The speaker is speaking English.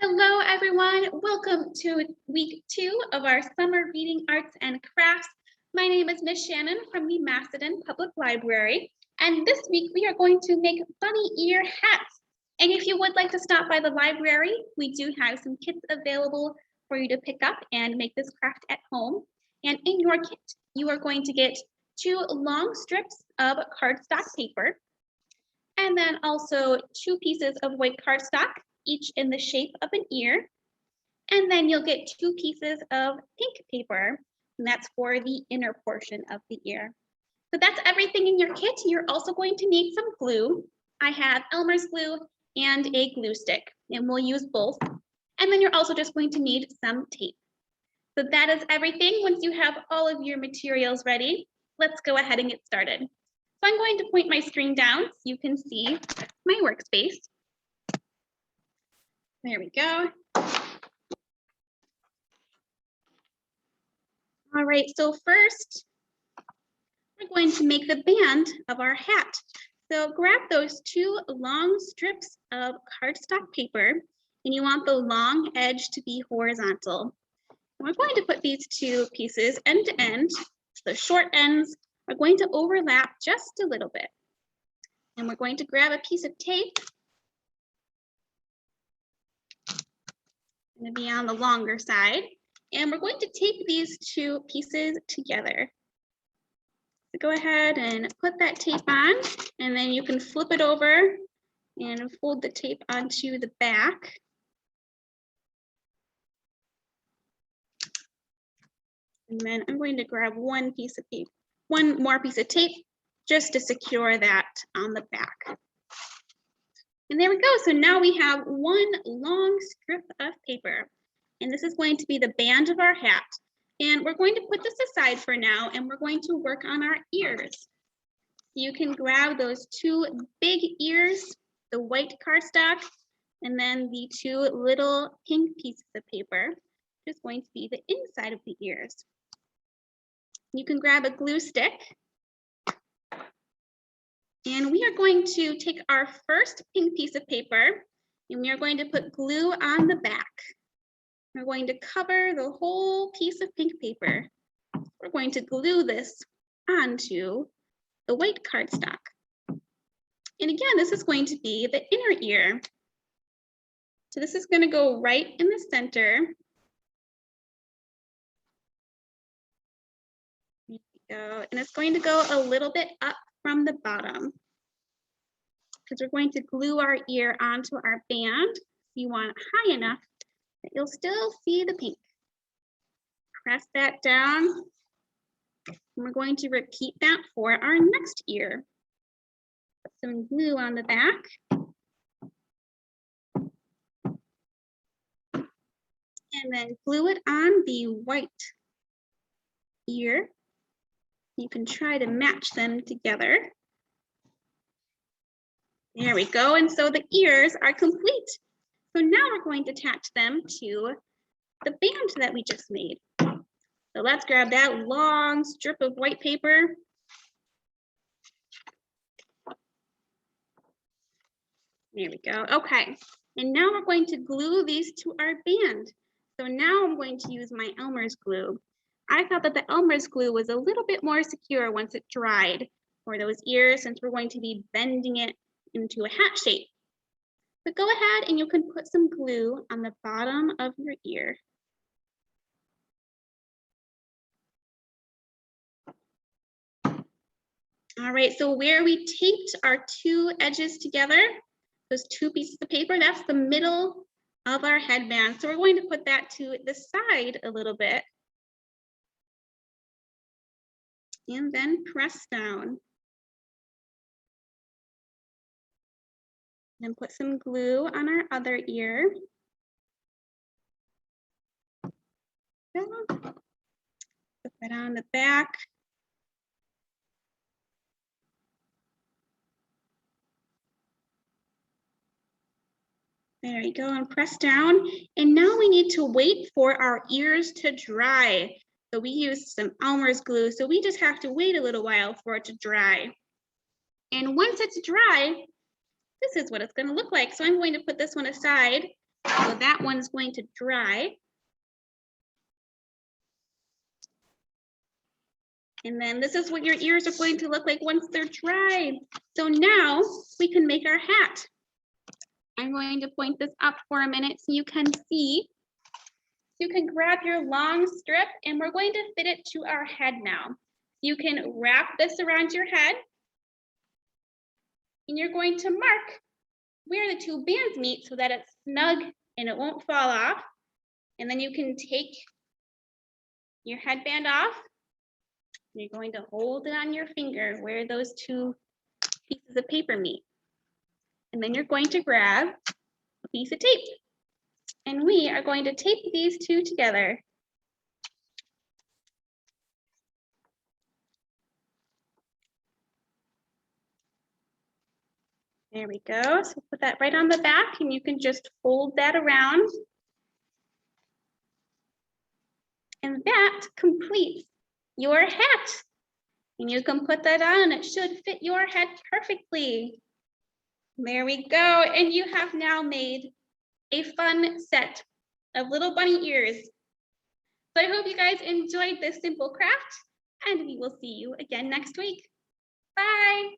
Hello, everyone. Welcome to week 2 of our summer reading arts and crafts. My name is Miss Shannon from the Macedon Public Library, and this week we are going to make bunny ear hats. And if you would like to stop by the library, we do have some kits available for you to pick up and make this craft at home. And in your kit, you are going to get 2 long strips of cardstock paper, and then also 2 pieces of white cardstock, each in the shape of an ear. And then you'll get 2 pieces of pink paper, and that's for the inner portion of the ear. So that's everything in your kit. You're also going to need some glue. I have Elmer's glue and a glue stick, and we'll use both. And then you're also just going to need some tape. So that is everything. Once you have all of your materials ready, let's go ahead and get started. So I'm going to point my screen down so you can see my workspace. There we go. All right, so first, we're going to make the band of our hat. So grab those 2 long strips of cardstock paper, and you want the long edge to be horizontal. And we're going to put these 2 pieces end to end. The short ends are going to overlap just a little bit. And we're going to grab a piece of tape. Going to be on the longer side, and we're going to tape these 2 pieces together. So go ahead and put that tape on, and then you can flip it over and fold the tape onto the back. And then I'm going to grab one more piece of tape just to secure that on the back. And there we go. So now we have 1 long strip of paper, and this is going to be the band of our hat. And we're going to put this aside for now, and we're going to work on our ears. You can grab those 2 big ears, the white cardstock, and then the 2 little pink pieces of paper, which is going to be the inside of the ears. You can grab a glue stick. And we are going to take our first pink piece of paper, and we are going to put glue on the back. We're going to cover the whole piece of pink paper. We're going to glue this onto the white cardstock. And again, this is going to be the inner ear. So this is going to go right in the center. There we go. And it's going to go a little bit up from the bottom, because we're going to glue our ear onto our band. You want it high enough that you'll still see the pink. Press that down, and we're going to repeat that for our next ear. Put some glue on the back. And then glue it on the white ear. You can try to match them together. There we go, and so the ears are complete. So now we're going to attach them to the band that we just made. So let's grab that long strip of white paper. There we go, okay. And now we're going to glue these to our band. So now I'm going to use my Elmer's glue. I thought that the Elmer's glue was a little bit more secure once it dried for those ears, since we're going to be bending it into a hat shape. But go ahead and you can put some glue on the bottom of your ear. All right, so where we taped our 2 edges together, those 2 pieces of paper, that's the middle of our headband. So we're going to put that to the side a little bit. And then press down. And put some glue on our other ear. Put that on the back. There you go, and press down. And now we need to wait for our ears to dry. So we used some Elmer's glue, so we just have to wait a little while for it to dry. And once it's dry, this is what it's going to look like. So I'm going to put this one aside, So that one's going to dry. And then this is what your ears are going to look like once they're dry. So now we can make our hat. I'm going to point this up for a minute so you can see. You can grab your long strip and we're going to fit it to our head now. You can wrap this around your head and you're going to mark where the two bands meet so that it's snug and it won't fall off. And then you can take your headband off. You're going to hold it on your finger where those two pieces of paper meet. And then you're going to grab a piece of tape. And we are going to tape these two together. There we go. So put that right on the back and you can just fold that around. And that completes your hat. And you can put that on, it should fit your head perfectly. There we go. And you have now made a fun set of little bunny ears. So I hope you guys enjoyed this simple craft and we will see you again next week. Bye.